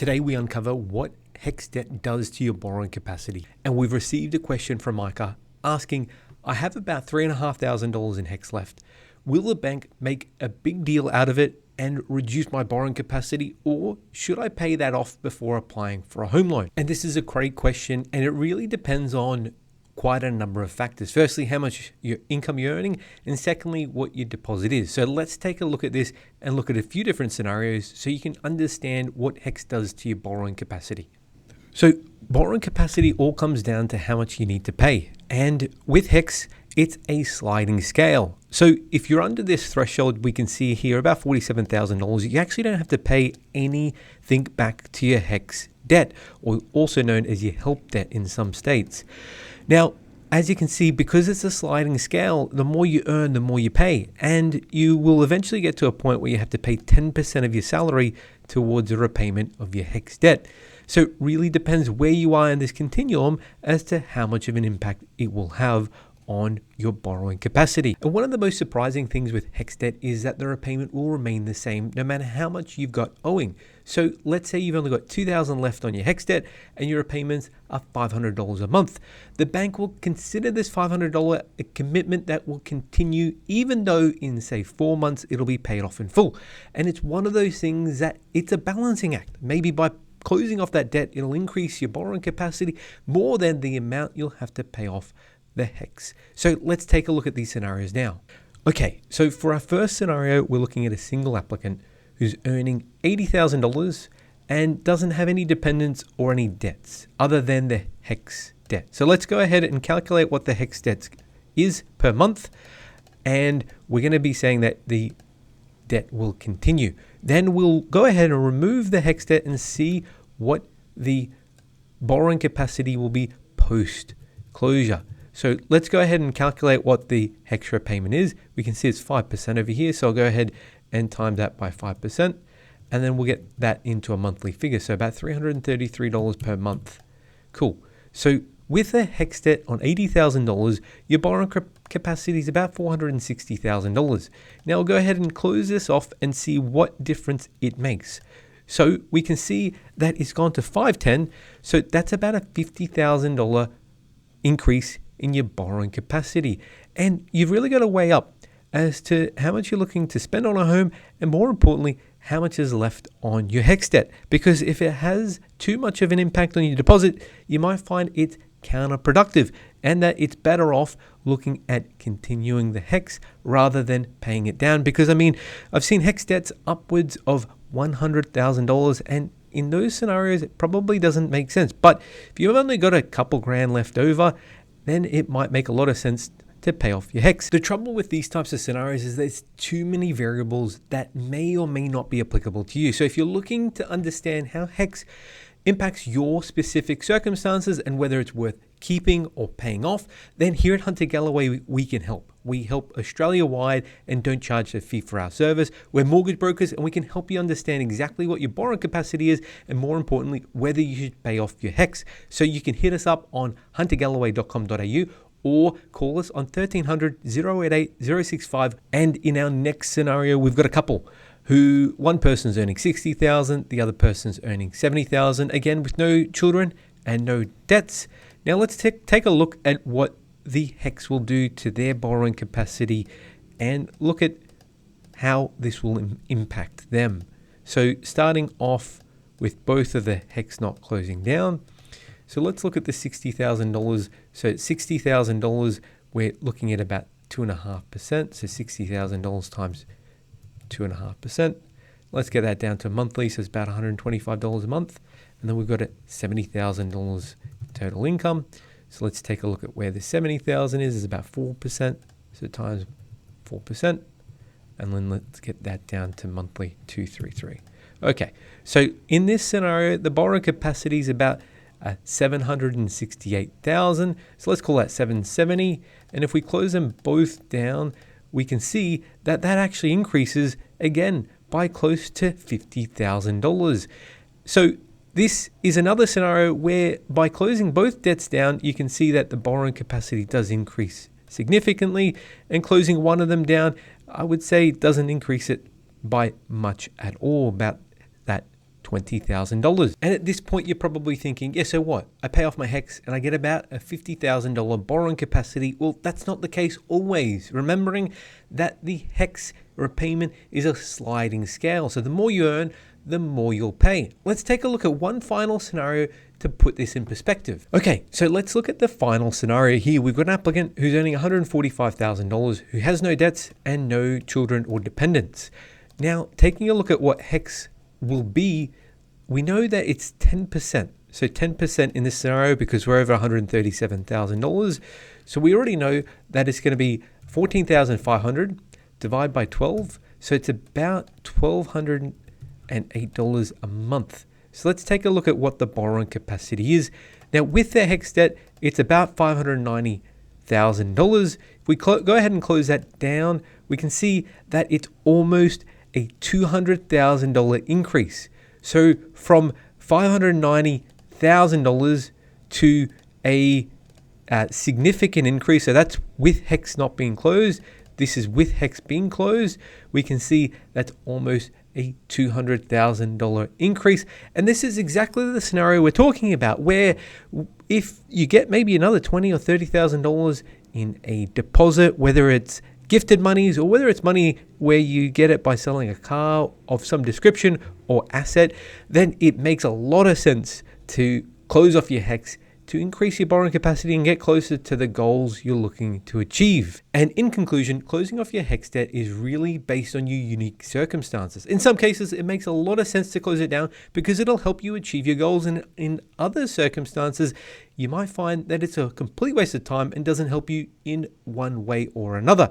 Today we uncover what HECS debt does to your borrowing capacity. And we've received a question from Micah asking, I have about $3,500 in HECS left. Will the bank make a big deal out of it and reduce my borrowing capacity, or should I pay that off before applying for a home loan? And this is a great question, and it really depends on quite a number of factors. Firstly, how much your income you're earning, and secondly, what your deposit is. So let's take a look at this and look at a few different scenarios so you can understand what HECS does to your borrowing capacity. So borrowing capacity all comes down to how much you need to pay. And with HECS, it's a sliding scale. So if you're under this threshold, we can see here about $47,000, you actually don't have to pay anything back to your HECS debt, or also known as your HELP debt in some states. Now, as you can see, because it's a sliding scale, the more you earn, the more you pay. And you will eventually get to a point where you have to pay 10% of your salary towards a repayment of your HECS debt. So it really depends where you are in this continuum as to how much of an impact it will have on your borrowing capacity. And one of the most surprising things with HECS debt is that the repayment will remain the same no matter how much you've got owing. So let's say you've only got $2,000 left on your HECS debt and your repayments are $500 a month. The bank will consider this $500 a commitment that will continue even though in say 4 months it'll be paid off in full. And it's one of those things that it's a balancing act. Maybe by closing off that debt, it'll increase your borrowing capacity more than the amount you'll have to pay off the HECS. So let's take a look at these scenarios now. Okay, so for our first scenario, we're looking at a single applicant who's earning $80,000 and doesn't have any dependents or any debts other than the HECS debt. So let's go ahead and calculate what the HECS debt is per month. And we're going to be saying that the debt will continue. Then we'll go ahead and remove the HECS debt and see what the borrowing capacity will be post closure. So let's go ahead and calculate what the HECS repayment is. We can see it's 5% over here. So I'll go ahead and times that by 5%. And then we'll get that into a monthly figure. So about $333 per month. Cool. So with a HECS debt on $80,000, your borrowing capacity is about $460,000. Now we'll go ahead and close this off and see what difference it makes. So we can see that it's gone to 510. So that's about a $50,000 increase in your borrowing capacity. And you've really got to weigh up as to how much you're looking to spend on a home, and more importantly, how much is left on your HECS debt. Because if it has too much of an impact on your deposit, you might find it's counterproductive and that it's better off looking at continuing the HECS rather than paying it down. Because I mean, I've seen HECS debts upwards of $100,000, and in those scenarios, it probably doesn't make sense. But if you've only got a couple grand left over, then it might make a lot of sense to pay off your HECS. The trouble with these types of scenarios is there's too many variables that may or may not be applicable to you. So if you're looking to understand how HECS impacts your specific circumstances and whether it's worth keeping or paying off, then here at Hunter Galloway, we can help. We help Australia-wide and don't charge a fee for our service. We're mortgage brokers and we can help you understand exactly what your borrowing capacity is and more importantly, whether you should pay off your HECS. So you can hit us up on huntergalloway.com.au or call us on 1300 088 065. And in our next scenario, we've got a couple who one person's earning $60,000, the other person's earning $70,000, again with no children and no debts. Now let's take a look at what the HECS will do to their borrowing capacity and look at how this will impact them. So starting off with both of the HECS not closing down. So let's look at the $60,000. So at $60,000, we're looking at about 2.5%. So $60,000 times 2.5%. Let's get that down to monthly. So it's about $125 a month. And then we've got a $70,000 total income. So let's take a look at where the $70,000 is about 4%. So times 4%. And then let's get that down to monthly 233. Okay. So in this scenario, the borrowing capacity is about 768,000. So let's call that 770. And if we close them both down, we can see that that actually increases again by close to $50,000. So this is another scenario where by closing both debts down, you can see that the borrowing capacity does increase significantly, and closing one of them down, I would say doesn't increase it by much at all, about that $20,000. And at this point, you're probably thinking, yeah, so what? I pay off my HECS and I get about a $50,000 borrowing capacity. Well, that's not the case always. Remembering that the HECS repayment is a sliding scale. So the more you earn, the more you'll pay. Let's take a look at one final scenario to put this in perspective. Okay, so let's look at the final scenario here. We've got an applicant who's earning $145,000, who has no debts and no children or dependents. Now, taking a look at what HECS will be, we know that it's 10%. So 10% in this scenario because we're over $137,000. So we already know that it's going to be $14,500 divided by 12. So it's about $1,208 a month. So let's take a look at what the borrowing capacity is. Now with their HECS debt, it's about $590,000. If we go ahead and close that down, we can see that it's almost a $200,000 increase. So from $590,000 to a significant increase. So that's with HECS not being closed. This is with HECS being closed. We can see that's almost a $200,000 increase. And this is exactly the scenario we're talking about, where if you get maybe another $20,000 or $30,000 in a deposit, whether it's gifted monies or whether it's money where you get it by selling a car of some description or asset, then it makes a lot of sense to close off your HECS to increase your borrowing capacity and get closer to the goals you're looking to achieve. And in conclusion, closing off your HECS debt is really based on your unique circumstances. In some cases, it makes a lot of sense to close it down because it'll help you achieve your goals. And in other circumstances, you might find that it's a complete waste of time and doesn't help you in one way or another.